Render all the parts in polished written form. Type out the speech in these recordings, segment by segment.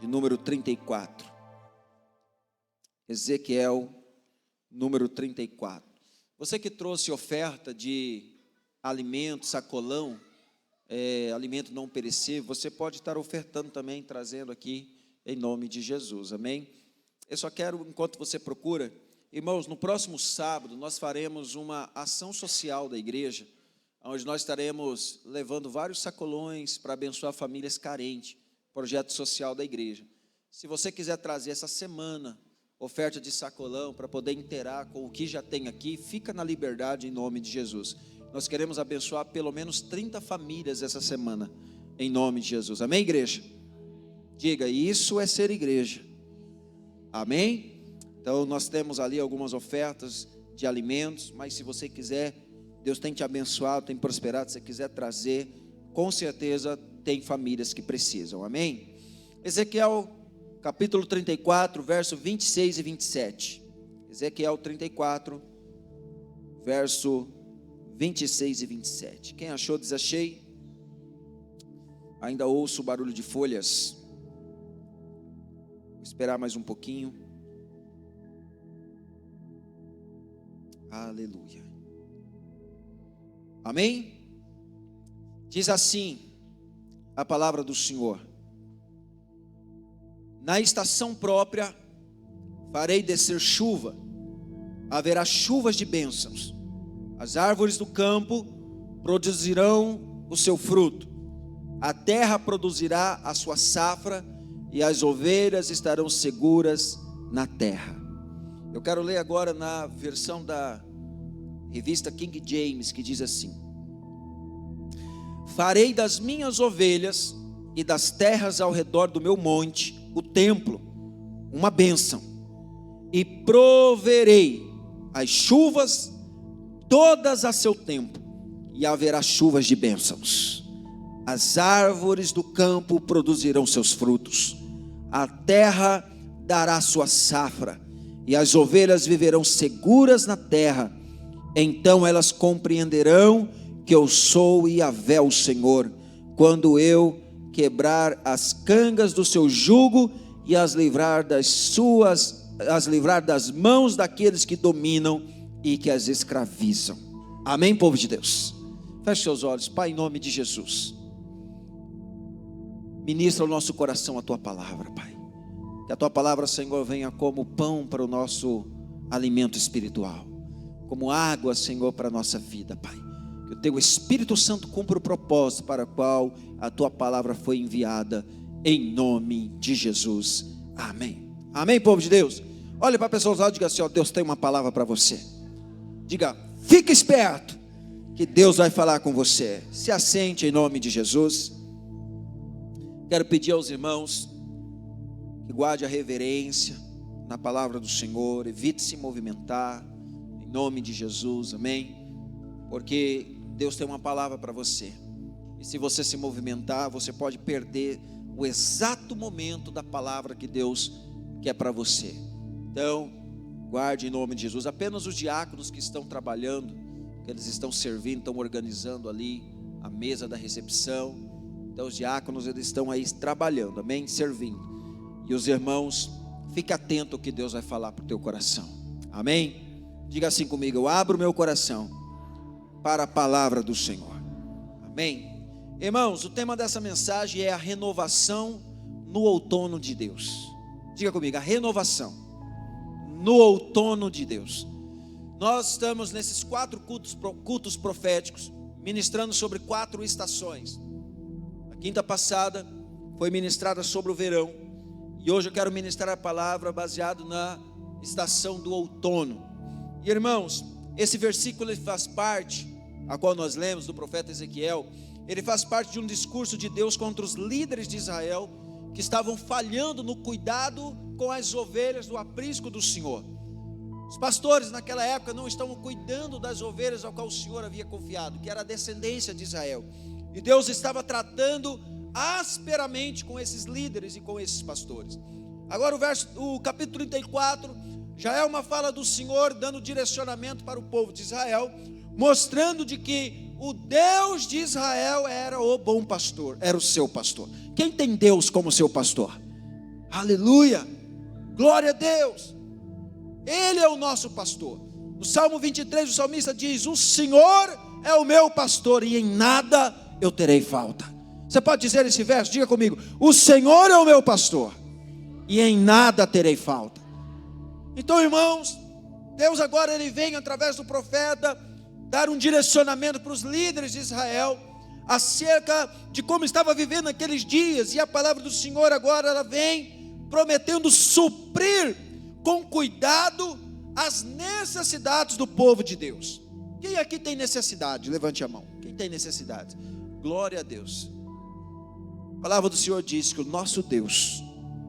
de número 34. Ezequiel, número 34. Você que trouxe oferta de alimento, sacolão, alimento não perecível, você pode estar ofertando também, trazendo aqui em nome de Jesus, amém? Eu só quero, enquanto você procura, irmãos, no próximo sábado nós faremos uma ação social da igreja, onde nós estaremos levando vários sacolões para abençoar famílias carentes, projeto social da igreja. Se você quiser trazer essa semana oferta de sacolão para poder inteirar com o que já tem aqui, fica na liberdade em nome de Jesus. Nós queremos abençoar pelo menos 30 famílias essa semana, em nome de Jesus, amém, igreja? Diga, isso é ser igreja, amém? Então nós temos ali algumas ofertas de alimentos, mas se você quiser, Deus tem te abençoado, tem prosperado, se você quiser trazer, com certeza tem famílias que precisam, amém? Ezequiel capítulo 34, verso 26 e 27. Ezequiel 34, verso 26 e 27. Quem achou, diz achei. Ainda ouço o barulho de folhas. Vou esperar mais um pouquinho. Aleluia. Amém? Diz assim a palavra do Senhor: na estação própria farei descer chuva, haverá chuvas de bênçãos, as árvores do campo produzirão o seu fruto, a terra produzirá a sua safra e as ovelhas estarão seguras na terra. Eu quero ler agora na versão da revista King James, que diz assim: farei das minhas ovelhas e das terras ao redor do meu monte, o templo, uma bênção, e proverei as chuvas todas a seu tempo, e haverá chuvas de bênçãos. As árvores do campo produzirão seus frutos, a terra dará sua safra, e as ovelhas viverão seguras na terra. Então elas compreenderão que eu sou Yahvé, o Senhor, quando eu quebrar as cangas do seu jugo e as livrar das mãos daqueles que dominam e que as escravizam. Amém, povo de Deus? Feche seus olhos. Pai, em nome de Jesus, ministra o nosso coração a tua palavra, Pai. Que a tua palavra, Senhor, venha como pão para o nosso alimento espiritual, como água, Senhor, para a nossa vida, Pai. Que o teu Espírito Santo cumpra o propósito para o qual a tua palavra foi enviada, em nome de Jesus, amém. Amém, povo de Deus? Olha para a pessoa e diga assim: ó, Deus tem uma palavra para você. Diga, fique esperto, que Deus vai falar com você. Se assente em nome de Jesus. Quero pedir aos irmãos que guarde a reverência na palavra do Senhor, evite se movimentar, em nome de Jesus, amém? Porque Deus tem uma palavra para você, e se você se movimentar, você pode perder o exato momento da palavra que Deus quer para você. Então, guarde em nome de Jesus. Apenas os diáconos que estão trabalhando, que eles estão servindo, estão organizando ali a mesa da recepção. Então os diáconos, eles estão aí trabalhando, amém? Servindo. E os irmãos, fique atento ao que Deus vai falar para o teu coração, amém? Diga assim comigo: eu abro meu coração para a palavra do Senhor, amém? Irmãos, o tema dessa mensagem é a renovação no outono de Deus. Diga comigo, a renovação no outono de Deus. Nós estamos nesses 4 cultos proféticos, ministrando sobre 4 estações. A quinta passada foi ministrada sobre o verão, e hoje eu quero ministrar a palavra baseado na estação do outono. E irmãos, esse versículo ele faz parte, a qual nós lemos do profeta Ezequiel, ele faz parte de um discurso de Deus contra os líderes de Israel, que estavam falhando no cuidado com as ovelhas do aprisco do Senhor. Os pastores naquela época não estavam cuidando das ovelhas ao qual o Senhor havia confiado, que era a descendência de Israel. E Deus estava tratando asperamente com esses líderes e com esses pastores. Agora o capítulo 34 já é uma fala do Senhor dando direcionamento para o povo de Israel, mostrando de que o Deus de Israel era o bom pastor, era o seu pastor. Quem tem Deus como seu pastor? Aleluia, glória a Deus. Ele é o nosso pastor. No Salmo 23 o salmista diz: o Senhor é o meu pastor e em nada eu terei falta. Você pode dizer esse verso? Diga comigo: o Senhor é o meu pastor e em nada terei falta. Então, irmãos, Deus agora ele vem através do profeta dar um direcionamento para os líderes de Israel acerca de como estava vivendo aqueles dias, e a palavra do Senhor agora ela vem prometendo suprir com cuidado as necessidades do povo de Deus. Quem aqui tem necessidade? Levante a mão. Quem tem necessidade? Glória a Deus. A palavra do Senhor diz que o nosso Deus,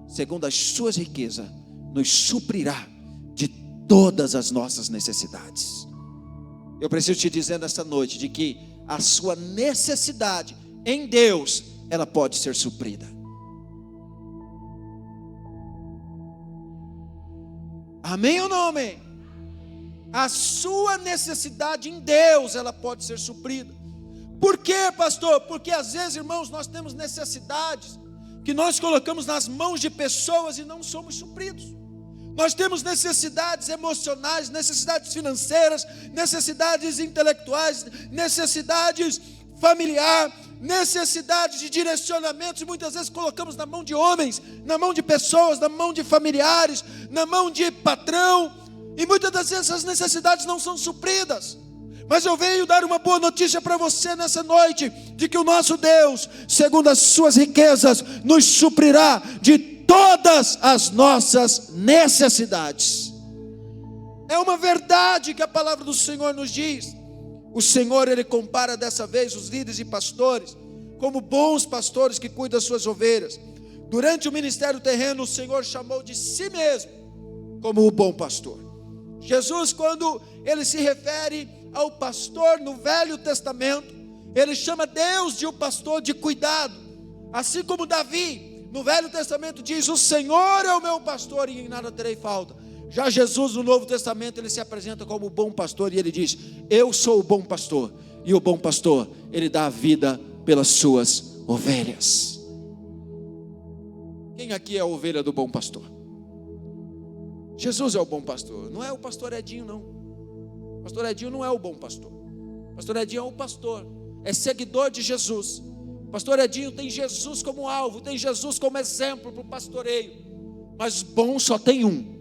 segundo as suas riquezas, nos suprirá de todas as nossas necessidades. Eu preciso te dizer nesta noite de que a sua necessidade em Deus, ela pode ser suprida. Amém ou não amém? A sua necessidade em Deus, ela pode ser suprida. Por quê, pastor? Porque às vezes, irmãos, nós temos necessidades que nós colocamos nas mãos de pessoas e não somos supridos. Nós temos necessidades emocionais, necessidades financeiras, necessidades intelectuais, necessidades familiares, necessidades de direcionamentos, e muitas vezes colocamos na mão de homens, na mão de pessoas, na mão de familiares, na mão de patrão, e muitas das vezes essas necessidades não são supridas. Mas eu venho dar uma boa notícia para você nessa noite, de que o nosso Deus, segundo as suas riquezas, nos suprirá de todas as nossas necessidades. É uma verdade que a palavra do Senhor nos diz. O Senhor, ele compara dessa vez os líderes e pastores como bons pastores que cuidam das suas ovelhas. Durante o ministério terreno, o Senhor chamou de si mesmo como o bom pastor. Jesus, quando ele se refere ao pastor no Velho Testamento, ele chama Deus de um pastor de cuidado. Assim como Davi, no Velho Testamento diz: o Senhor é o meu pastor e em nada terei falta. Já Jesus, no Novo Testamento, ele se apresenta como o bom pastor e ele diz: eu sou o bom pastor, e o bom pastor, ele dá a vida pelas suas ovelhas. Quem aqui é a ovelha do bom pastor? Jesus é o bom pastor, não é o pastor Edinho não. O pastor Edinho não é o bom pastor. O pastor Edinho é o pastor, é seguidor de Jesus. O pastor Edinho tem Jesus como alvo, tem Jesus como exemplo para o pastoreio. Mas bom só tem um,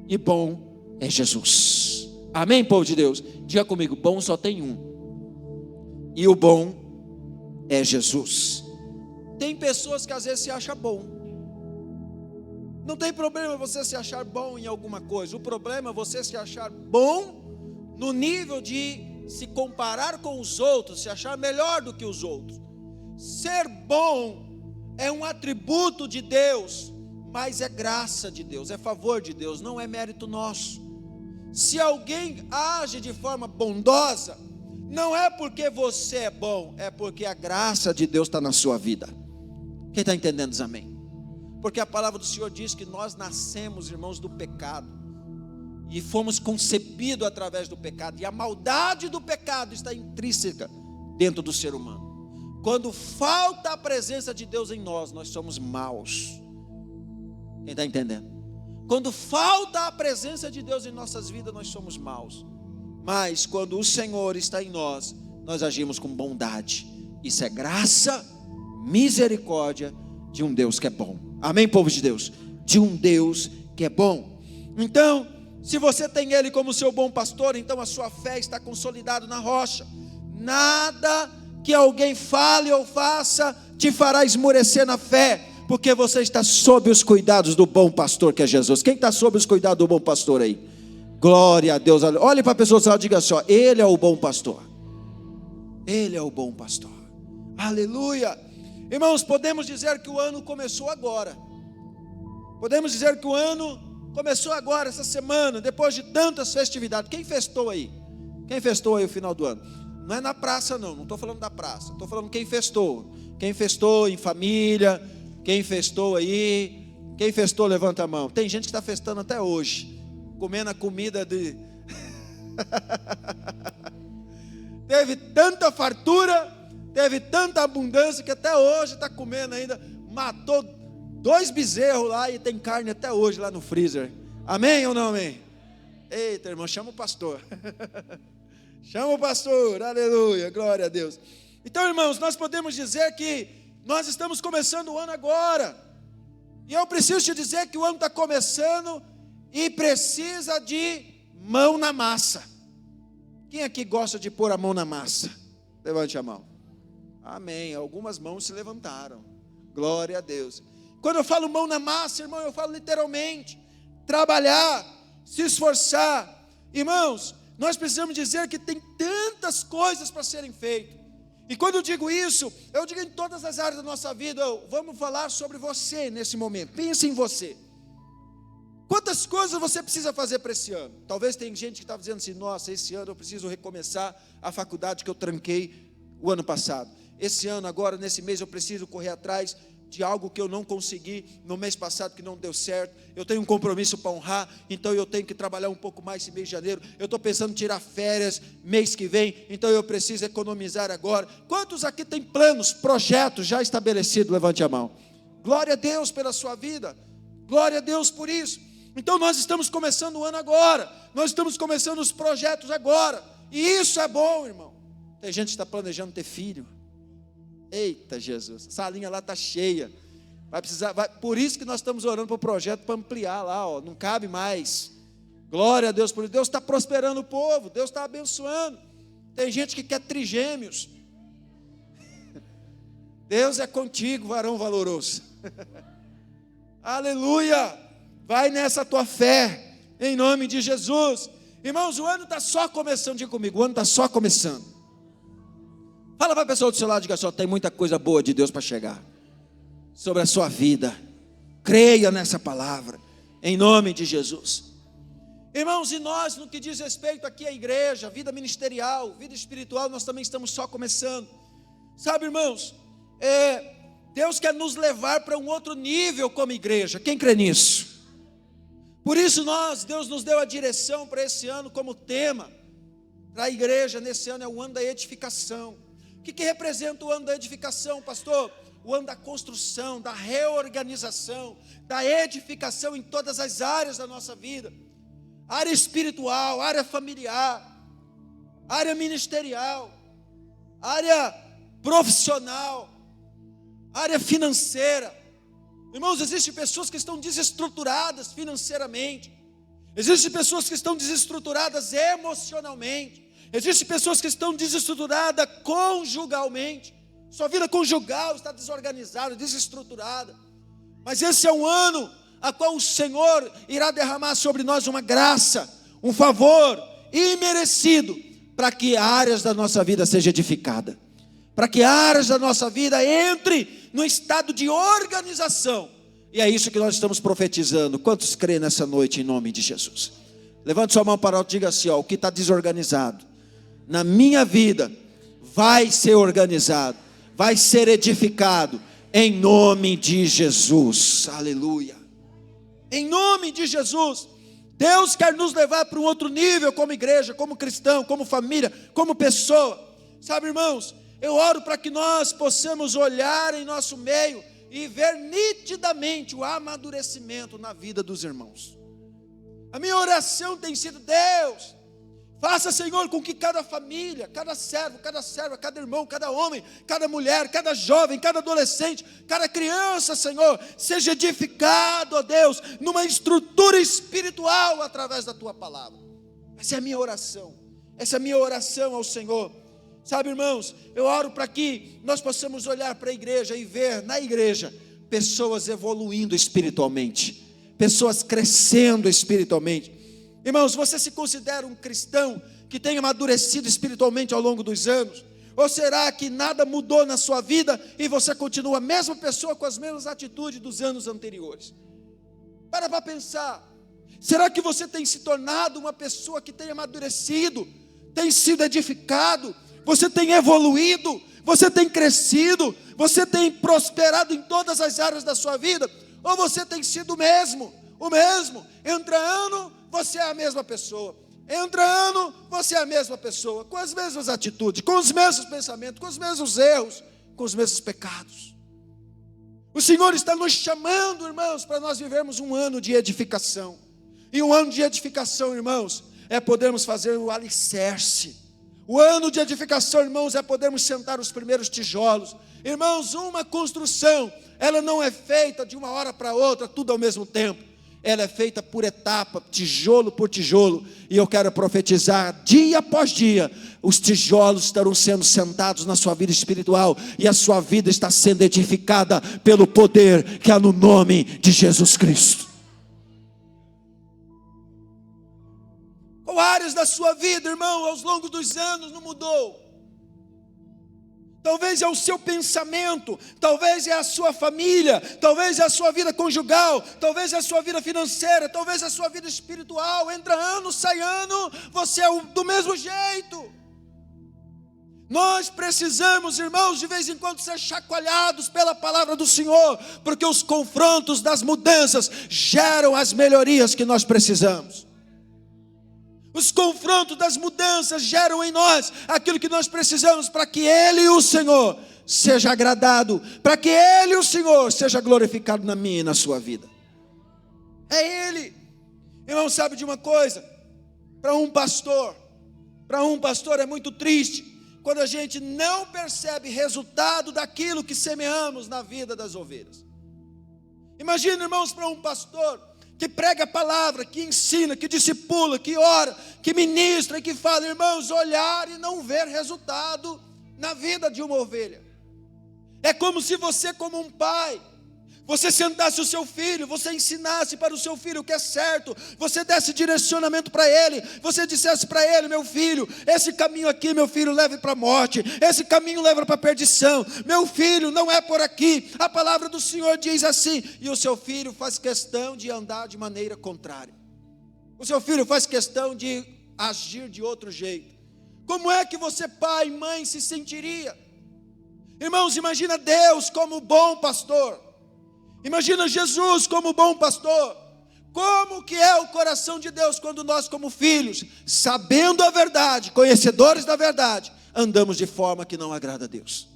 e bom é Jesus. Amém, povo de Deus? Diga comigo: bom só tem um, e o bom é Jesus. Tem pessoas que às vezes se acham bom. Não tem problema você se achar bom em alguma coisa. O problema é você se achar bom no nível de se comparar com os outros, se achar melhor do que os outros. Ser bom é um atributo de Deus, mas é graça de Deus, é favor de Deus, não é mérito nosso. Se alguém age de forma bondosa, não é porque você é bom, é porque a graça de Deus está na sua vida. Quem está entendendo diz amém? Porque a palavra do Senhor diz que nós nascemos, irmãos, do pecado, e fomos concebidos através do pecado, e a maldade do pecado está intrínseca dentro do ser humano. Quando falta a presença de Deus em nós, nós somos maus. Quem está entendendo? Quando falta a presença de Deus em nossas vidas, nós somos maus. Mas quando o Senhor está em nós, nós agimos com bondade. Isso é graça, misericórdia de um Deus que é bom. Amém, povo de Deus? De um Deus que é bom. Então, se você tem Ele como seu bom pastor, então a sua fé está consolidada na rocha. Nada que alguém fale ou faça te fará esmorecer na fé, porque você está sob os cuidados do bom pastor que é Jesus. Quem está sob os cuidados do bom pastor aí? Glória a Deus. Olhe para a pessoa e diga só: Ele é o bom pastor. Ele é o bom pastor. Aleluia. Irmãos, podemos dizer que o ano começou agora. Podemos dizer que o ano começou agora, essa semana, depois de tantas festividades. Quem festou aí? Quem festou aí o final do ano? Não é na praça não estou falando da praça. Estou falando quem festou. Quem festou em família. Quem festou aí? Quem festou, levanta a mão. Tem gente que está festando até hoje, comendo a comida de... Teve tanta fartura, teve tanta abundância, que até hoje está comendo ainda. Matou 2 bezerros lá e tem carne até hoje lá no freezer. Amém ou não amém? Eita, irmão, chama o pastor. Chama o pastor, aleluia, glória a Deus. Então, irmãos, nós podemos dizer que nós estamos começando o ano agora. E eu preciso te dizer que o ano está começando e precisa de mão na massa. Quem aqui gosta de pôr a mão na massa? Levante a mão. Amém, algumas mãos se levantaram. Glória a Deus. Quando eu falo mão na massa, irmão, eu falo literalmente. Trabalhar, se esforçar. Irmãos, nós precisamos dizer que tem tantas coisas para serem feitas. E quando eu digo isso, eu digo em todas as áreas da nossa vida. Vamos falar sobre você nesse momento. Pense em você. Quantas coisas você precisa fazer para esse ano? Talvez tenha gente que está dizendo assim: nossa, esse ano eu preciso recomeçar a faculdade que eu tranquei o ano passado. Esse ano, agora, nesse mês, eu preciso correr atrás de algo que eu não consegui no mês passado, que não deu certo. Eu tenho um compromisso para honrar, então eu tenho que trabalhar um pouco mais esse mês de janeiro. Eu estou pensando em tirar férias mês que vem, então eu preciso economizar agora. Quantos aqui têm planos, projetos já estabelecidos? Levante a mão. Glória a Deus pela sua vida, glória a Deus por isso. Então nós estamos começando o ano agora, nós estamos começando os projetos agora, e isso é bom, irmão. Tem gente que está planejando ter filho. Eita Jesus, essa linha lá está cheia. Vai precisar, por isso que nós estamos orando para o projeto para ampliar lá, ó, não cabe mais. Glória a Deus por isso. Deus está prosperando o povo, Deus está abençoando. Tem gente que quer trigêmeos. Deus é contigo, varão valoroso. Aleluia. Vai nessa tua fé, em nome de Jesus. Irmãos, o ano está só começando. Diga comigo, o ano está só começando. Fala para a pessoa do seu lado, diga só: tem muita coisa boa de Deus para chegar sobre a sua vida. Creia nessa palavra, em nome de Jesus. Irmãos, e nós, no que diz respeito aqui à igreja, vida ministerial, vida espiritual, nós também estamos só começando. Sabe, irmãos, Deus quer nos levar para um outro nível como igreja. Quem crê nisso? Por isso Deus nos deu a direção para esse ano como tema. Para a igreja, nesse ano, é o ano da edificação. O que representa o ano da edificação, pastor? O ano da construção, da reorganização, da edificação em todas as áreas da nossa vida. Área espiritual, área familiar, área ministerial, área profissional, área financeira. Irmãos, existem pessoas que estão desestruturadas financeiramente. Existem pessoas que estão desestruturadas emocionalmente. Existem pessoas que estão desestruturadas conjugalmente. Sua vida conjugal está desorganizada, desestruturada. Mas esse é um ano a qual o Senhor irá derramar sobre nós uma graça, um favor imerecido, para que áreas da nossa vida sejam edificadas, para que áreas da nossa vida entre no estado de organização. E é isso que nós estamos profetizando. Quantos creem nessa noite em nome de Jesus? Levante sua mão para o alto e diga assim: ó, o que está desorganizado na minha vida vai ser organizado, vai ser edificado em nome de Jesus. Aleluia. Em nome de Jesus. Deus quer nos levar para um outro nível como igreja, como cristão, como família, como pessoa. Sabe, irmãos, eu oro para que nós possamos olhar em nosso meio e ver nitidamente o amadurecimento na vida dos irmãos. A minha oração tem sido: Deus, faça, Senhor, com que cada família, cada servo, cada serva, cada irmão, cada homem, cada mulher, cada jovem, cada adolescente, cada criança, Senhor, seja edificado, ó Deus, numa estrutura espiritual através da Tua palavra. Essa é a minha oração, essa é a minha oração ao Senhor. Sabe, irmãos, eu oro para que nós possamos olhar para a igreja e ver na igreja pessoas evoluindo espiritualmente, pessoas crescendo espiritualmente. Irmãos, você se considera um cristão que tem amadurecido espiritualmente ao longo dos anos? Ou será que nada mudou na sua vida e você continua a mesma pessoa com as mesmas atitudes dos anos anteriores? Para pensar. Será que você tem se tornado uma pessoa que tem amadurecido, tem sido edificado, você tem evoluído, você tem crescido, você tem prosperado em todas as áreas da sua vida? Ou você tem sido o mesmo? Entra ano, você é a mesma pessoa. Entra ano, você é a mesma pessoa, com as mesmas atitudes, com os mesmos pensamentos, com os mesmos erros, com os mesmos pecados. O Senhor está nos chamando, irmãos, para nós vivermos um ano de edificação. E um ano de edificação, irmãos, é podermos fazer o alicerce. O ano de edificação, irmãos, é podermos sentar os primeiros tijolos. Irmãos, uma construção, ela não é feita de uma hora para outra, tudo ao mesmo tempo. Ela é feita por etapa, tijolo por tijolo. E eu quero profetizar, dia após dia, os tijolos estarão sendo sentados na sua vida espiritual. E a sua vida está sendo edificada pelo poder que há no nome de Jesus Cristo. Qual áreas da sua vida, irmão, aos longos dos anos não mudou? Talvez é o seu pensamento, talvez é a sua família, talvez é a sua vida conjugal, talvez é a sua vida financeira, talvez é a sua vida espiritual. Entra ano, sai ano, você é do mesmo jeito. Nós precisamos, irmãos, de vez em quando ser chacoalhados pela palavra do Senhor, porque os confrontos das mudanças geram as melhorias que nós precisamos. Os confrontos das mudanças geram em nós aquilo que nós precisamos para que Ele, o Senhor, seja agradado, para que Ele, o Senhor, seja glorificado na minha e na sua vida. É Ele. Irmão, sabe de uma coisa? Para um pastor é muito triste quando a gente não percebe resultado daquilo que semeamos na vida das ovelhas. Imagina, irmãos, para um pastor que prega a palavra, que ensina, que discipula, que ora, que ministra e que fala, irmãos, olhar e não ver resultado na vida de uma ovelha. É como se você, como um pai, você sentasse o seu filho, você ensinasse para o seu filho o que é certo, você desse direcionamento para ele, você dissesse para ele, meu filho, esse caminho aqui, meu filho, leva para a morte, esse caminho leva para a perdição, meu filho, não é por aqui, a palavra do Senhor diz assim, e o seu filho faz questão de andar de maneira contrária, o seu filho faz questão de agir de outro jeito. Como é que você, pai e mãe, se sentiria? Irmãos, imagina Deus como bom pastor, imagina Jesus como bom pastor. Como que é o coração de Deus quando nós, como filhos, sabendo a verdade, conhecedores da verdade, andamos de forma que não agrada a Deus?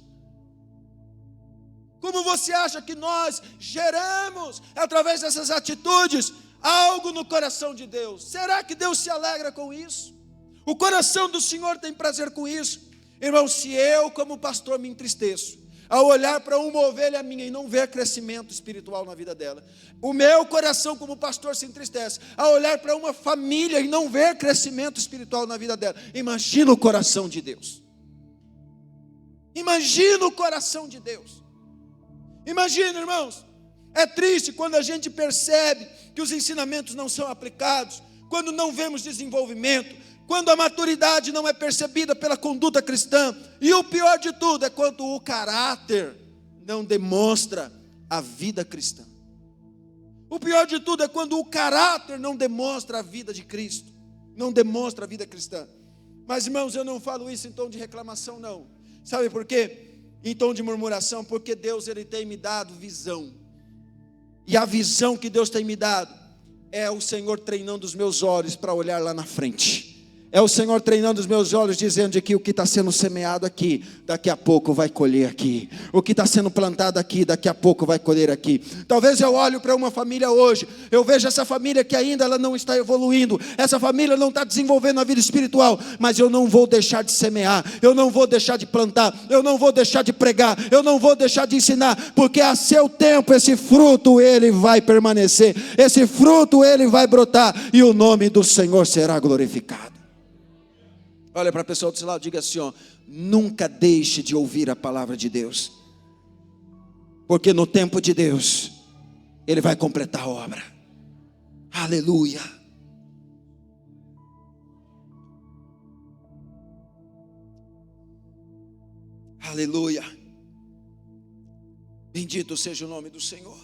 Como você acha que nós geramos, através dessas atitudes, algo no coração de Deus? Será que Deus se alegra com isso? O coração do Senhor tem prazer com isso? Irmão, se eu como pastor me entristeço ao olhar para uma ovelha minha e não ver crescimento espiritual na vida dela, o meu coração como pastor se entristece ao olhar para uma família e não ver crescimento espiritual na vida dela, imagina o coração de Deus. Imagina o coração de Deus. Imagina, irmãos, é triste quando a gente percebe que os ensinamentos não são aplicados, quando não vemos desenvolvimento, quando a maturidade não é percebida pela conduta cristã, e o pior de tudo é quando o caráter não demonstra a vida cristã. O pior de tudo é quando o caráter não demonstra a vida de Cristo, não demonstra a vida cristã. Mas, irmãos, eu não falo isso em tom de reclamação, não. Sabe por quê? Em tom de murmuração, porque Deus, Ele tem me dado visão, e a visão que Deus tem me dado é o Senhor treinando os meus olhos para olhar lá na frente. É o Senhor treinando os meus olhos, dizendo que o que está sendo semeado aqui, daqui a pouco vai colher aqui. O que está sendo plantado aqui, daqui a pouco vai colher aqui. Talvez eu olhe para uma família hoje, eu vejo essa família que ainda ela não está evoluindo, essa família não está desenvolvendo a vida espiritual, mas eu não vou deixar de semear, eu não vou deixar de plantar, eu não vou deixar de pregar, eu não vou deixar de ensinar, porque a seu tempo esse fruto ele vai permanecer, esse fruto ele vai brotar, e o nome do Senhor será glorificado. Olha para a pessoa do seu lado, diga assim, ó, nunca deixe de ouvir a palavra de Deus, porque no tempo de Deus, Ele vai completar a obra. Aleluia. Aleluia. Bendito seja o nome do Senhor.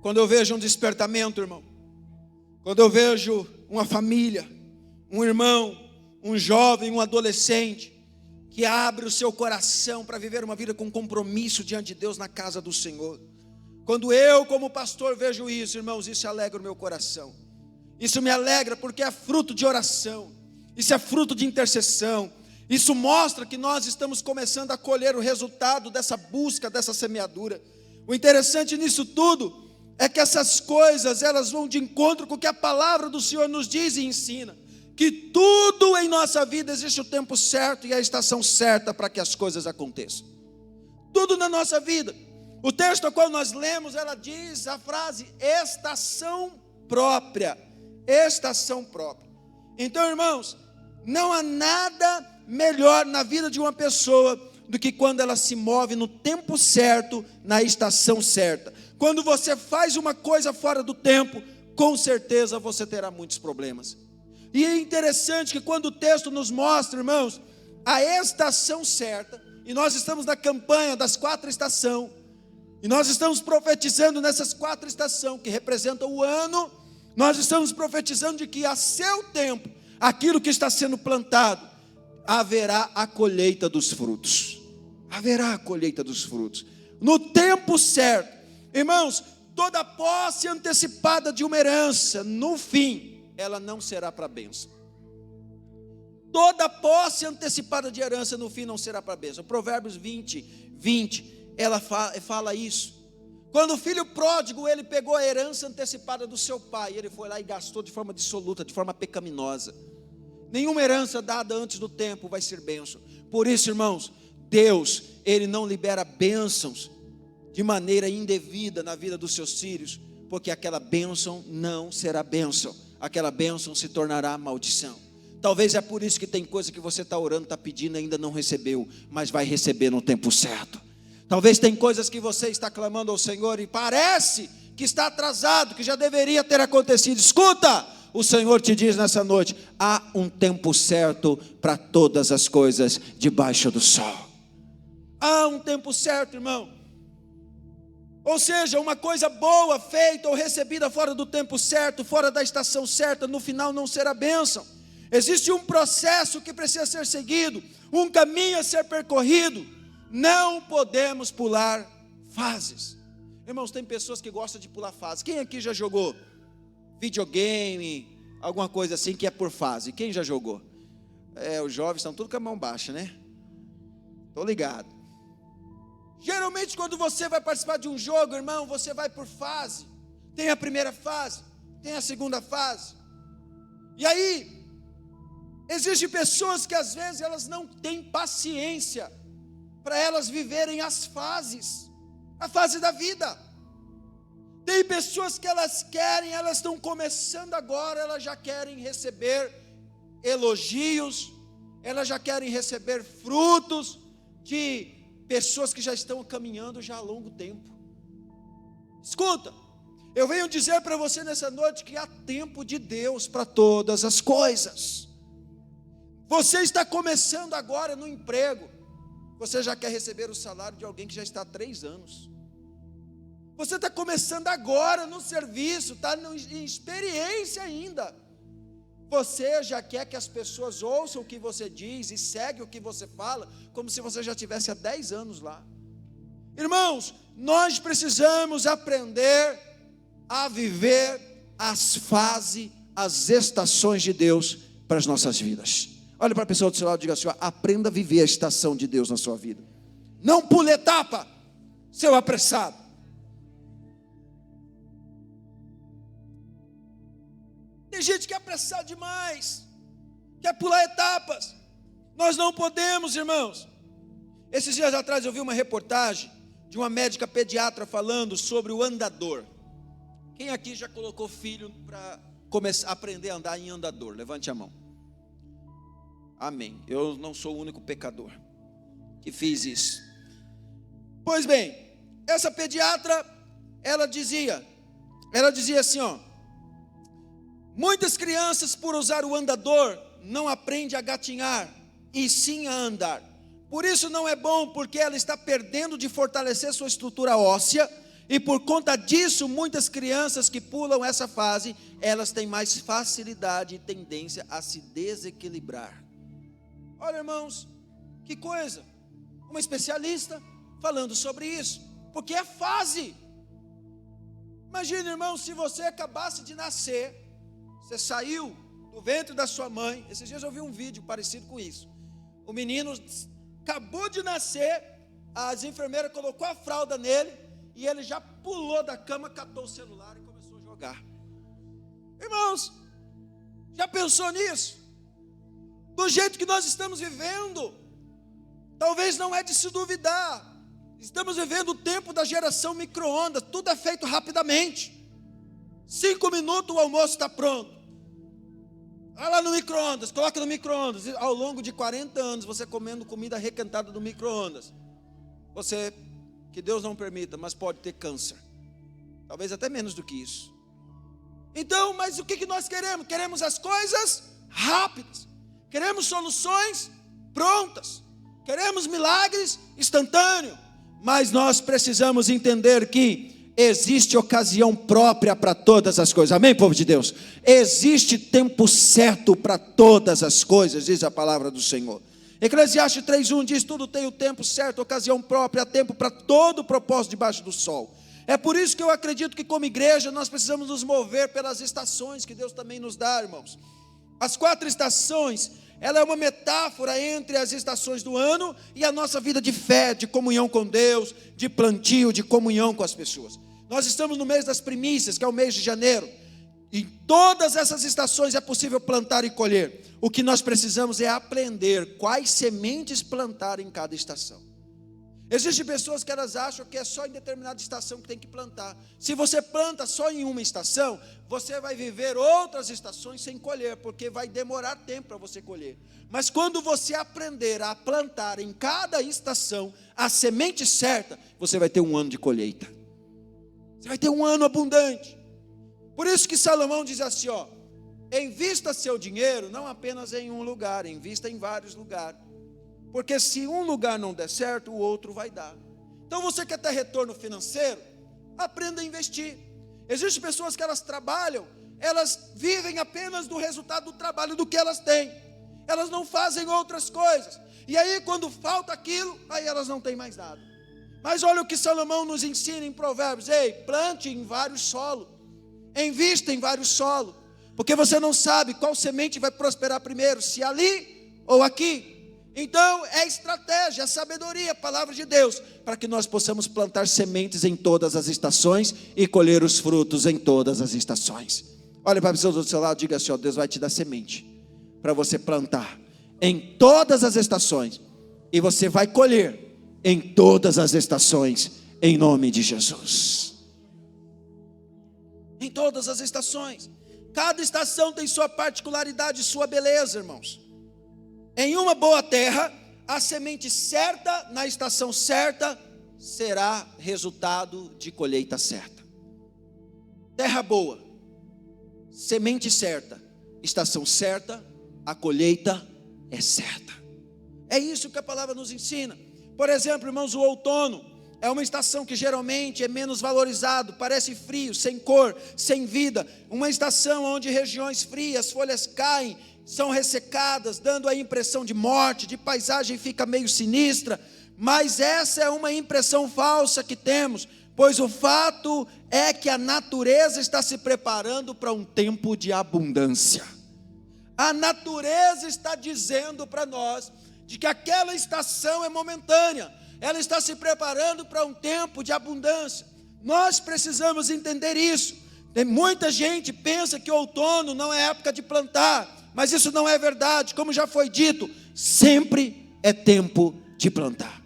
Quando eu vejo um despertamento, irmão, quando eu vejo uma família, um irmão, um jovem, um adolescente, que abre o seu coração para viver uma vida com compromisso diante de Deus na casa do Senhor. Quando eu como pastor vejo isso, irmãos, isso alegra o meu coração. Isso me alegra porque é fruto de oração, isso é fruto de intercessão. Isso mostra que nós estamos começando a colher o resultado dessa busca, dessa semeadura. O interessante nisso tudo é que essas coisas, elas vão de encontro com o que a palavra do Senhor nos diz e ensina. Que tudo em nossa vida existe o tempo certo e a estação certa para que as coisas aconteçam. Tudo na nossa vida. O texto ao qual nós lemos, ela diz a frase, estação própria. Estação própria. Então, irmãos, não há nada melhor na vida de uma pessoa do que quando ela se move no tempo certo, na estação certa. Quando você faz uma coisa fora do tempo, com certeza você terá muitos problemas. E é interessante que quando o texto nos mostra, irmãos, a estação certa, e nós estamos na campanha das 4 estações, e nós estamos profetizando nessas 4 estações, que representam o ano, nós estamos profetizando de que a seu tempo, aquilo que está sendo plantado, haverá a colheita dos frutos. Haverá a colheita dos frutos. No tempo certo. Irmãos, toda posse antecipada de uma herança, no fim, ela não será para a bênção. Toda posse antecipada de herança, no fim, não será para a bênção. Provérbios 20, ela fala isso. Quando o filho pródigo, ele pegou a herança antecipada do seu pai, ele foi lá e gastou de forma dissoluta, de forma pecaminosa. Nenhuma herança dada antes do tempo vai ser bênção. Por isso, irmãos, Deus, Ele não libera bênçãos de maneira indevida na vida dos seus filhos, porque aquela bênção não será bênção, aquela bênção se tornará maldição. Talvez é por isso que tem coisa que você está orando, está pedindo e ainda não recebeu, mas vai receber no tempo certo. Talvez tem coisas que você está clamando ao Senhor e parece que está atrasado, que já deveria ter acontecido. Escuta, o Senhor te diz nessa noite, há um tempo certo para todas as coisas debaixo do sol. Há um tempo certo, irmão. Ou seja, uma coisa boa feita ou recebida fora do tempo certo, fora da estação certa, no final não será bênção. Existe um processo que precisa ser seguido, um caminho a ser percorrido. Não podemos pular fases. Irmãos, tem pessoas que gostam de pular fases. Quem aqui já jogou videogame, alguma coisa assim que é por fase? Quem já jogou? Os jovens estão tudo com a mão baixa, né? Estou ligado. Geralmente quando você vai participar de um jogo, irmão, você vai por fase. Tem a primeira fase, tem a segunda fase. E aí, existem pessoas que às vezes elas não têm paciência para elas viverem as fases, a fase da vida. Tem pessoas que elas estão começando agora, elas já querem receber elogios, elas já querem receber frutos de pessoas que já estão caminhando já há longo tempo. Escuta, eu venho dizer para você nessa noite que há tempo de Deus para todas as coisas. Você está começando agora no emprego, você já quer receber o salário de alguém que já está há 3 anos. Você está começando agora no serviço, está em experiência ainda. Você já quer que as pessoas ouçam o que você diz e seguem o que você fala, como se você já tivesse há 10 anos lá. Irmãos, nós precisamos aprender a viver as fases, as estações de Deus para as nossas vidas. Olha para a pessoa do seu lado e diga assim: aprenda a viver a estação de Deus na sua vida. Não pule etapa, seu apressado. Tem gente que é apressado demais, quer pular etapas. Nós não podemos, irmãos. Esses dias atrás eu vi uma reportagem de uma médica pediatra falando sobre o andador. Quem aqui já colocou filho para começar a aprender a andar em andador? Levante a mão. Amém. Eu não sou o único pecador que fiz isso. Pois bem, essa pediatra, ela dizia assim, muitas crianças, por usar o andador, não aprendem a gatinhar, e sim a andar. Por isso não é bom, porque ela está perdendo de fortalecer sua estrutura óssea, e por conta disso, muitas crianças que pulam essa fase, elas têm mais facilidade e tendência a se desequilibrar. Olha, irmãos, que coisa, uma especialista falando sobre isso, porque é fase. Imagina, irmão, se você acabasse de nascer, você saiu do ventre da sua mãe. Esses dias eu vi um vídeo parecido com isso. O menino acabou de nascer, as enfermeiras colocou a fralda nele, e ele já pulou da cama, catou o celular e começou a jogar. Irmãos, já pensou nisso? Do jeito que nós estamos vivendo, talvez não é de se duvidar. Estamos vivendo o tempo da geração micro-ondas, tudo é feito rapidamente. 5 minutos o almoço está pronto. Vai lá no micro-ondas, coloca no micro-ondas. Ao longo de 40 anos, você comendo comida requentada no micro-ondas, você, que Deus não permita, mas pode ter câncer. Talvez até menos do que isso. Então, mas o que nós queremos? Queremos as coisas rápidas. Queremos soluções prontas. Queremos milagres instantâneos. Mas nós precisamos entender que existe ocasião própria para todas as coisas. Amém, povo de Deus? Existe tempo certo para todas as coisas, diz a palavra do Senhor. Eclesiastes 3:1 diz: tudo tem o tempo certo, ocasião própria, há tempo para todo o propósito debaixo do sol. É por isso que eu acredito que como igreja nós precisamos nos mover pelas estações que Deus também nos dá, irmãos. As 4 estações, ela é uma metáfora entre as estações do ano e a nossa vida de fé, de comunhão com Deus, de plantio, de comunhão com as pessoas. Nós estamos no mês das primícias, que é o mês de janeiro. Em todas essas estações é possível plantar e colher. O que nós precisamos é aprender quais sementes plantar em cada estação. Existem pessoas que elas acham que é só em determinada estação que tem que plantar. Se você planta só em uma estação, você vai viver outras estações sem colher, porque vai demorar tempo para você colher. Mas quando você aprender a plantar em cada estação a semente certa, você vai ter um ano de colheita. Você vai ter um ano abundante. Por isso que Salomão diz assim, ó: invista seu dinheiro não apenas em um lugar, invista em vários lugares. Porque se um lugar não der certo, o outro vai dar. Então você quer ter retorno financeiro? Aprenda a investir. Existem pessoas que elas trabalham, elas vivem apenas do resultado do trabalho, do que elas têm. Elas não fazem outras coisas. E aí quando falta aquilo, aí elas não têm mais nada. Mas olha o que Salomão nos ensina em Provérbios: ei, plante em vários solos, invista em vários solos, porque você não sabe qual semente vai prosperar primeiro, se ali ou aqui. Então é estratégia, é sabedoria, a palavra de Deus, para que nós possamos plantar sementes em todas as estações e colher os frutos em todas as estações. Olha para a pessoa do seu lado, diga assim: ó, Deus vai te dar semente para você plantar em todas as estações, e você vai colher em todas as estações, em nome de Jesus. Em todas as estações. Cada estação tem sua particularidade, sua beleza, irmãos. Em uma boa terra, a semente certa, na estação certa, será resultado de colheita certa. Terra boa, semente certa, estação certa, a colheita é certa. É isso que a palavra nos ensina. Por exemplo, irmãos, o outono é uma estação que geralmente é menos valorizado, parece frio, sem cor, sem vida. Uma estação onde regiões frias, folhas caem, são ressecadas, dando a impressão de morte, de paisagem fica meio sinistra. Mas essa é uma impressão falsa que temos, pois o fato é que a natureza está se preparando para um tempo de abundância. A natureza está dizendo para nós de que aquela estação é momentânea, ela está se preparando para um tempo de abundância. Nós precisamos entender isso. Tem muita gente que pensa que o outono não é época de plantar, mas isso não é verdade. Como já foi dito, sempre é tempo de plantar.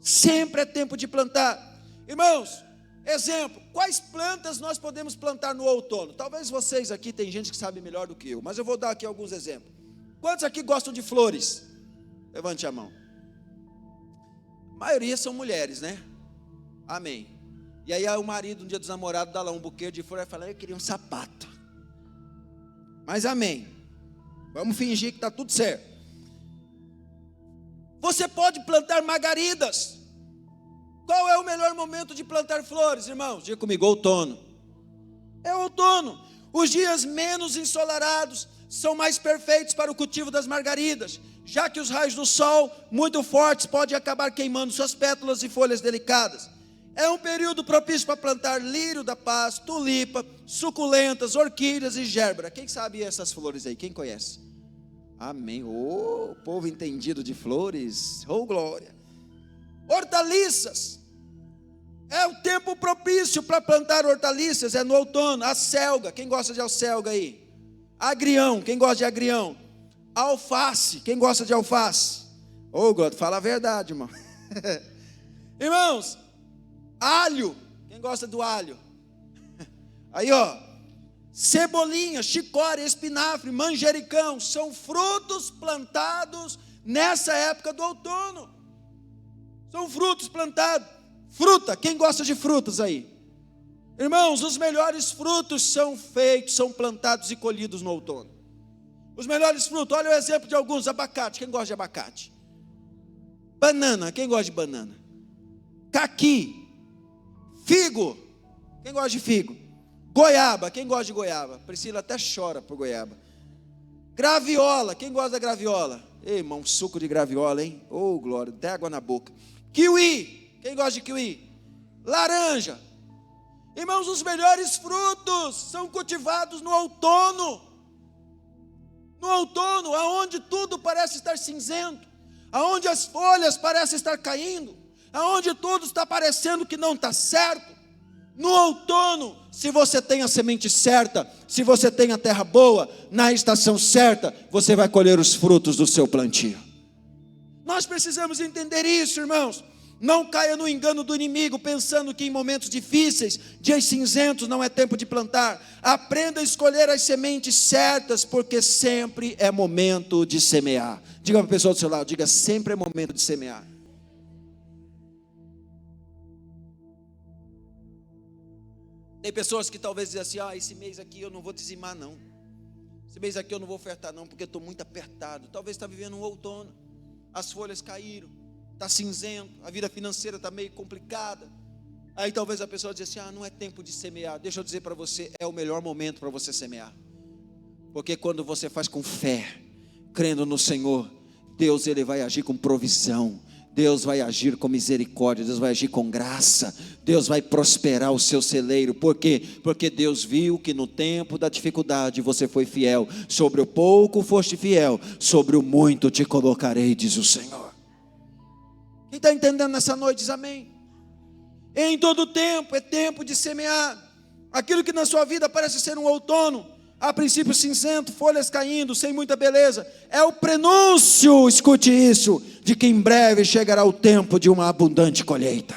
Sempre é tempo de plantar. Irmãos, exemplo, quais plantas nós podemos plantar no outono? Talvez vocês aqui, tem gente que sabe melhor do que eu, mas eu vou dar aqui alguns exemplos. Quantos aqui gostam de flores? Levante a mão. A maioria são mulheres, né? Amém. E aí o marido, no dia dos namorados, dá lá um buquê de flores e fala: eu queria um sapato. Mas amém. Vamos fingir que está tudo certo. Você pode plantar margaridas. Qual é o melhor momento de plantar flores, irmãos? Diga comigo: outono. É outono. Os dias menos ensolarados são mais perfeitos para o cultivo das margaridas, já que os raios do sol muito fortes podem acabar queimando suas pétalas e folhas delicadas. É um período propício para plantar lírio da paz, tulipa, suculentas, orquídeas e gérbera. Quem sabe essas flores aí? Quem conhece? Amém. Oh, povo entendido de flores. Oh, glória. Hortaliças. É o tempo propício para plantar hortaliças, é no outono. A selga, quem gosta de selga aí? Agrião, quem gosta de agrião? Alface, quem gosta de alface? Ô, God, fala a verdade, irmão. Irmãos, alho, quem gosta do alho? Aí, ó, cebolinha, chicória, espinafre, manjericão, são frutos plantados nessa época do outono. São frutos plantados. Fruta, quem gosta de frutas aí? Irmãos, os melhores frutos são feitos, são plantados e colhidos no outono. Os melhores frutos, olha o exemplo de alguns: abacate, quem gosta de abacate? Banana, quem gosta de banana? Caqui, figo, quem gosta de figo? Goiaba, quem gosta de goiaba? Priscila até chora por goiaba. Graviola, quem gosta da graviola? Ei, irmão, suco de graviola, hein? Oh, glória, até água na boca. Kiwi, quem gosta de kiwi? Laranja. Irmãos, os melhores frutos são cultivados no outono. No outono, aonde tudo parece estar cinzento, aonde as folhas parecem estar caindo, aonde tudo está parecendo que não está certo. No outono, se você tem a semente certa, se você tem a terra boa, na estação certa, você vai colher os frutos do seu plantio. Nós precisamos entender isso, irmãos. Não caia no engano do inimigo, pensando que em momentos difíceis, dias cinzentos, não é tempo de plantar. Aprenda a escolher as sementes certas, porque sempre é momento de semear. Diga para a pessoa do seu lado, diga: sempre é momento de semear. Tem pessoas que talvez dizem assim: esse mês aqui eu não vou dizimar não. Esse mês aqui eu não vou ofertar não, porque eu estou muito apertado. Talvez está vivendo um outono, as folhas caíram, está cinzento, a vida financeira está meio complicada. Aí talvez a pessoa diz assim: não é tempo de semear. Deixa eu dizer para você, é o melhor momento para você semear. Porque quando você faz com fé, crendo no Senhor, Deus ele vai agir com provisão, Deus vai agir com misericórdia, Deus vai agir com graça, Deus vai prosperar o seu celeiro. Por quê? Porque Deus viu que no tempo da dificuldade você foi fiel. Sobre o pouco foste fiel, sobre o muito te colocarei, diz o Senhor. Quem está entendendo nessa noite diz amém. Em todo tempo é tempo de semear. Aquilo que na sua vida parece ser um outono, a princípio cinzento, folhas caindo, sem muita beleza, é o prenúncio, escute isso, de que em breve chegará o tempo de uma abundante colheita.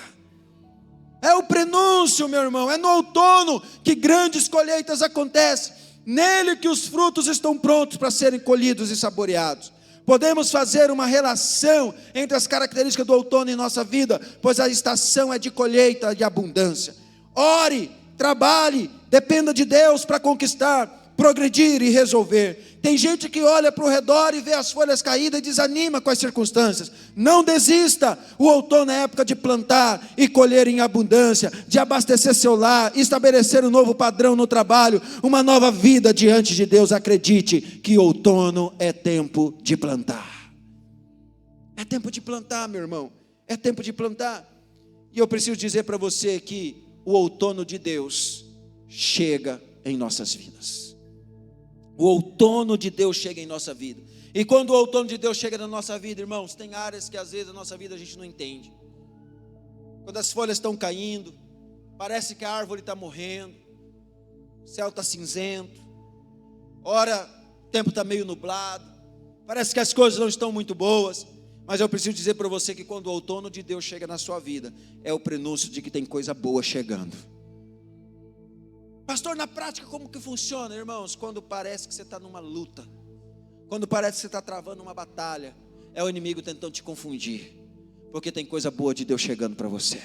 É o prenúncio, meu irmão, é no outono que grandes colheitas acontecem, nele que os frutos estão prontos para serem colhidos e saboreados. Podemos fazer uma relação entre as características do outono em nossa vida, pois a estação é de colheita e de abundância. Ore, trabalhe, dependa de Deus para conquistar, progredir e resolver. Tem gente que olha para o redor e vê as folhas caídas e desanima com as circunstâncias. Não desista. O outono é época de plantar e colher em abundância, de abastecer seu lar, estabelecer um novo padrão no trabalho, uma nova vida diante de Deus. Acredite que outono é tempo de plantar. É tempo de plantar, meu irmão. É tempo de plantar. E eu preciso dizer para você que o outono de Deus chega em nossas vidas. O outono de Deus chega em nossa vida. E quando o outono de Deus chega na nossa vida, irmãos, tem áreas que às vezes a nossa vida a gente não entende. Quando as folhas estão caindo, parece que a árvore está morrendo, o céu está cinzento, ora o tempo está meio nublado, parece que as coisas não estão muito boas. Mas eu preciso dizer para você que quando o outono de Deus chega na sua vida, é o prenúncio de que tem coisa boa chegando. Pastor, na prática como que funciona, irmãos? Quando parece que você está numa luta, quando parece que você está travando uma batalha, é o inimigo tentando te confundir, porque tem coisa boa de Deus chegando para você.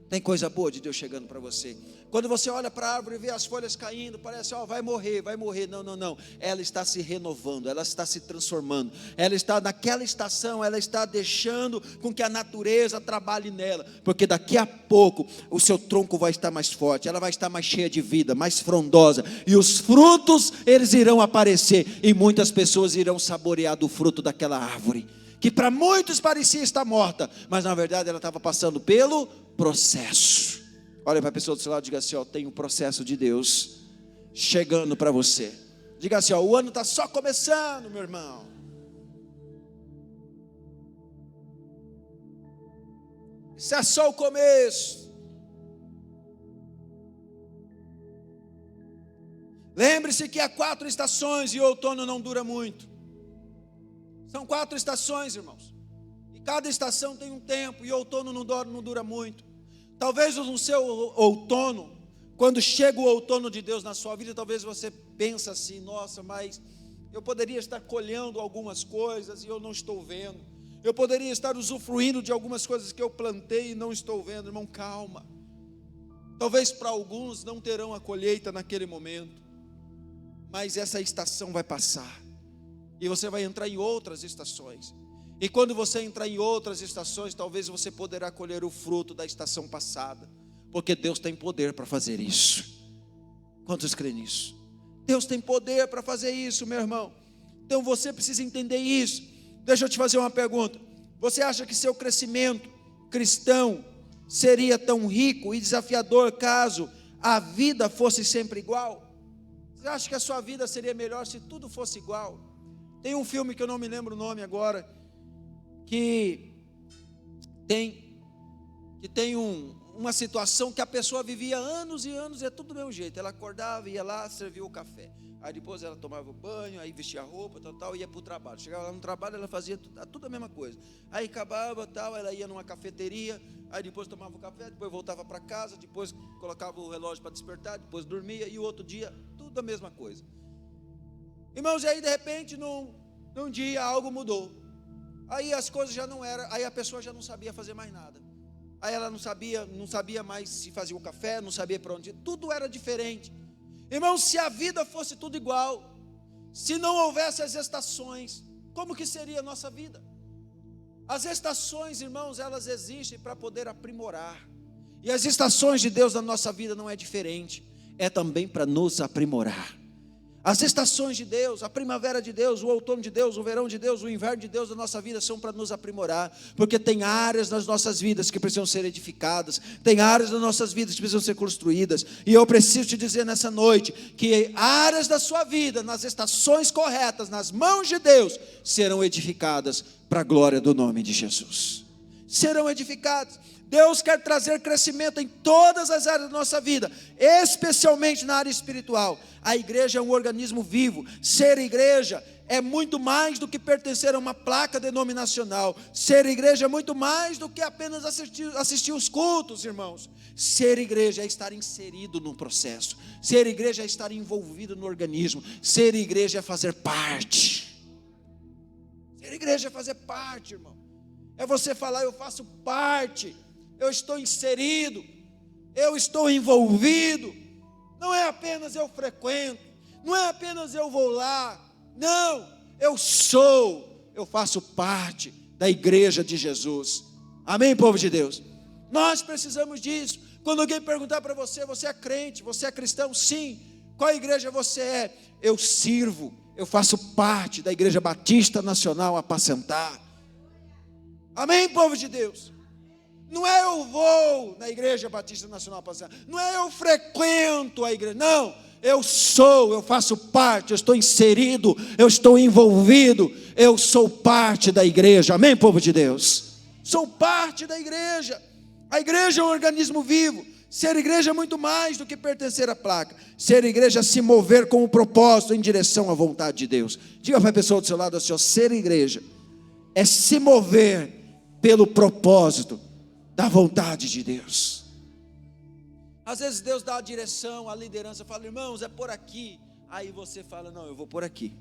Tem coisa boa de Deus chegando para você. Quando você olha para a árvore e vê as folhas caindo, parece, vai morrer, vai morrer. Não, não, não. Ela está se renovando, ela está se transformando. Ela está naquela estação, ela está deixando com que a natureza trabalhe nela. Porque daqui a pouco o seu tronco vai estar mais forte, ela vai estar mais cheia de vida, mais frondosa. E os frutos, eles irão aparecer. E muitas pessoas irão saborear do fruto daquela árvore, que para muitos parecia estar morta, mas na verdade ela estava passando pelo processo. Olha para a pessoa do seu lado e diga assim: tem um processo de Deus chegando para você. Diga assim: o ano está só começando, meu irmão. Isso é só o começo. Lembre-se que há 4 estações e o outono não dura muito. São 4 estações, irmãos. E cada estação tem um tempo, e o outono não dura muito. Talvez no seu outono, quando chega o outono de Deus na sua vida, talvez você pense assim: nossa, mas eu poderia estar colhendo algumas coisas e eu não estou vendo. Eu poderia estar usufruindo de algumas coisas que eu plantei e não estou vendo. Irmão, calma. Talvez para alguns não terão a colheita naquele momento, mas essa estação vai passar, e você vai entrar em outras estações. E quando você entrar em outras estações, talvez você poderá colher o fruto da estação passada, porque Deus tem poder para fazer isso. Quantos creem nisso? Deus tem poder para fazer isso, meu irmão. Então você precisa entender isso. Deixa eu te fazer uma pergunta. Você acha que seu crescimento cristão seria tão rico e desafiador caso a vida fosse sempre igual? Você acha que a sua vida seria melhor se tudo fosse igual? Tem um filme que eu não me lembro o nome agora, que tem uma situação que a pessoa vivia anos e anos, é tudo do mesmo jeito. Ela acordava, ia lá, servia o café, aí depois ela tomava o banho, aí vestia a roupa, tal, ia para o trabalho. Chegava lá no trabalho, ela fazia tudo a mesma coisa. Aí acabava, tal, ela ia numa cafeteria, aí depois tomava o café, depois voltava para casa, depois colocava o relógio para despertar, depois dormia, e o outro dia, tudo a mesma coisa. Irmãos, e aí de repente, num dia algo mudou. Aí as coisas já não eram, aí a pessoa já não sabia fazer mais nada. Aí ela não sabia mais se fazia o café, não sabia para onde ir, tudo era diferente. Irmão, se a vida fosse tudo igual, se não houvesse as estações, como que seria a nossa vida? As estações, irmãos, elas existem para poder aprimorar. E as estações de Deus na nossa vida não é diferente, é também para nos aprimorar. As estações de Deus, a primavera de Deus, o outono de Deus, o verão de Deus, o inverno de Deus da nossa vida são para nos aprimorar, porque tem áreas nas nossas vidas que precisam ser edificadas, tem áreas nas nossas vidas que precisam ser construídas, e eu preciso te dizer nessa noite, que áreas da sua vida, nas estações corretas, nas mãos de Deus, serão edificadas para a glória do nome de Jesus. Serão edificadas. Deus quer trazer crescimento em todas as áreas da nossa vida, especialmente na área espiritual. A igreja é um organismo vivo. Ser igreja é muito mais do que pertencer a uma placa denominacional. Ser igreja é muito mais do que apenas assistir os cultos, irmãos. Ser igreja é estar inserido no processo. Ser igreja é estar envolvido no organismo. Ser igreja é fazer parte. Ser igreja é fazer parte, irmão. É você falar: eu faço parte, eu estou inserido, eu estou envolvido. Não é apenas eu frequento, não é apenas eu vou lá. Não, eu faço parte da igreja de Jesus. Amém, povo de Deus? Nós precisamos disso. Quando alguém perguntar para você: você é crente, você é cristão? Sim. Qual igreja você é? Eu sirvo, eu faço parte da Igreja Batista Nacional Apacentar. Amém, povo de Deus? Não é eu vou na Igreja Batista Nacional Apacentar, não é eu frequento a igreja, não. Eu faço parte, eu estou inserido, eu estou envolvido, eu sou parte da igreja. Amém, povo de Deus? Sou parte da igreja. A igreja é um organismo vivo. Ser igreja é muito mais do que pertencer à placa. Ser igreja é se mover com o propósito em direção à vontade de Deus. Diga para a pessoa do seu lado assim: ó, ser igreja é se mover pelo propósito da vontade de Deus. Às vezes Deus dá a direção, a liderança, fala: irmãos, é por aqui. Aí você fala: não, eu vou por aqui.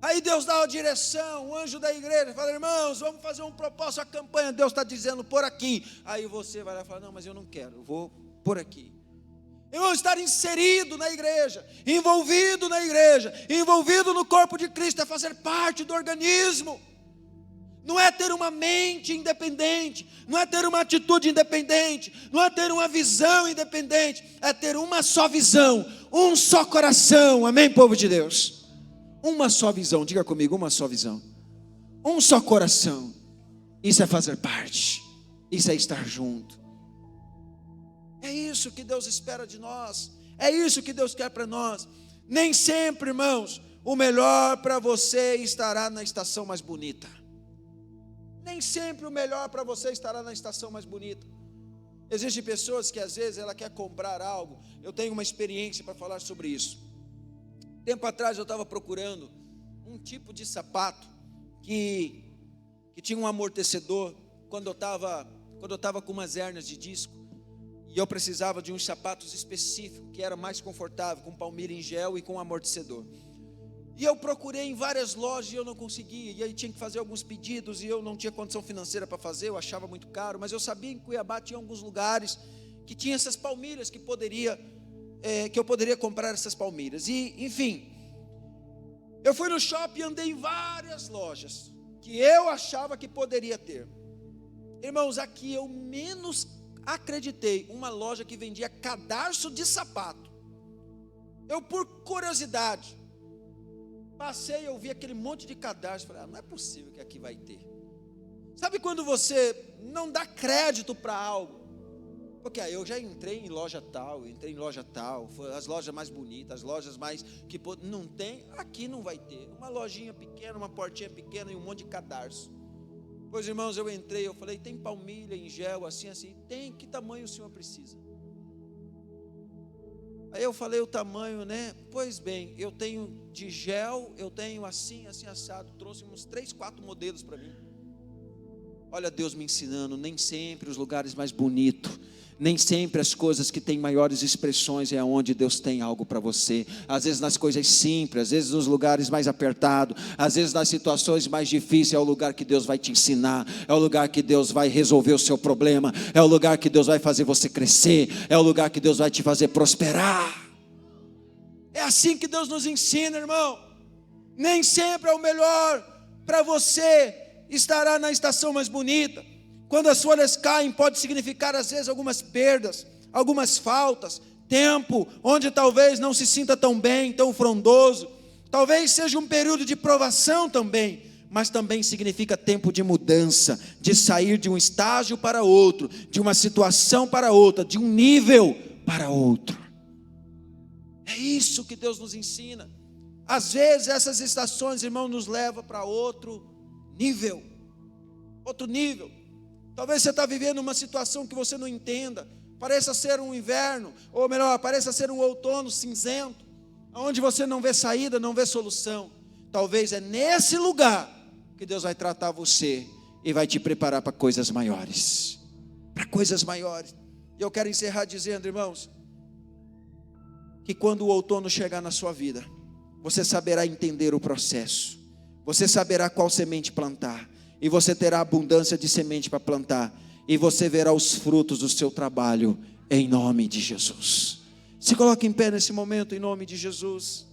Aí Deus dá a direção, o anjo da igreja fala: irmãos, vamos fazer um propósito, a campanha, Deus está dizendo por aqui. Aí você vai lá e fala: não, mas eu não quero, eu vou por aqui. Irmão, estar inserido na igreja, envolvido no corpo de Cristo, é fazer parte do organismo. Não é ter uma mente independente, não é ter uma atitude independente, não é ter uma visão independente, é ter uma só visão, um só coração. Amém, povo de Deus? Uma só visão, diga comigo: uma só visão, um só coração. Isso é fazer parte, isso é estar junto. É isso que Deus espera de nós, é isso que Deus quer para nós. Nem sempre, irmãos, o melhor para você estará na estação mais bonita. Nem sempre o melhor para você estará na estação mais bonita. Existem pessoas que às vezes ela quer comprar algo. Eu tenho uma experiência para falar sobre isso. Tempo atrás eu estava procurando um tipo de sapato que tinha um amortecedor quando eu estava com umas hérnias de disco, e eu precisava de uns sapatos específicos que era mais confortável, com palmilha em gel e com amortecedor. E eu procurei em várias lojas e eu não conseguia, e aí tinha que fazer alguns pedidos e eu não tinha condição financeira para fazer, eu achava muito caro, mas eu sabia que em Cuiabá tinha alguns lugares que tinha essas palmilhas que eu poderia comprar essas palmilhas. E enfim, eu fui no shopping e andei em várias lojas que eu achava que poderia ter. Irmãos, aqui eu menos acreditei uma loja que vendia cadarço de sapato. Eu, por curiosidade, passei, eu vi aquele monte de cadarço, falei, não é possível que aqui vai ter. Sabe quando você não dá crédito para algo? Porque eu já entrei em loja tal, as lojas mais bonitas, as lojas mais que não tem, aqui não vai ter. Uma lojinha pequena, uma portinha pequena e um monte de cadarço. Pois, irmãos, eu entrei, eu falei, tem palmilha em gel, assim, tem, que tamanho o senhor precisa? Aí eu falei o tamanho, né? Pois bem, eu tenho de gel, eu tenho assim, assado. Trouxe uns 3, 4 modelos para mim. Olha Deus me ensinando, nem sempre os lugares mais bonitos, nem sempre as coisas que têm maiores expressões é onde Deus tem algo para você. Às vezes nas coisas simples, às vezes nos lugares mais apertados, às vezes nas situações mais difíceis, é o lugar que Deus vai te ensinar, é o lugar que Deus vai resolver o seu problema, é o lugar que Deus vai fazer você crescer, é o lugar que Deus vai te fazer prosperar. É assim que Deus nos ensina, irmão. Nem sempre é o melhor para você estará na estação mais bonita. Quando as folhas caem, pode significar às vezes algumas perdas, algumas faltas, tempo onde talvez não se sinta tão bem, tão frondoso. Talvez seja um período de provação também, mas também significa tempo de mudança, de sair de um estágio para outro, de uma situação para outra, de um nível para outro. É isso que Deus nos ensina. Às vezes essas estações, irmão, nos levam para outro nível. Outro nível. Talvez você está vivendo uma situação que você não entenda. Pareça ser um inverno, ou melhor, pareça ser um outono cinzento, onde você não vê saída, não vê solução. Talvez é nesse lugar que Deus vai tratar você e vai te preparar para coisas maiores. Para coisas maiores. E eu quero encerrar dizendo, irmãos, que quando o outono chegar na sua vida, você saberá entender o processo, você saberá qual semente plantar, e você terá abundância de semente para plantar, e você verá os frutos do seu trabalho, em nome de Jesus. Se coloque em pé nesse momento, em nome de Jesus.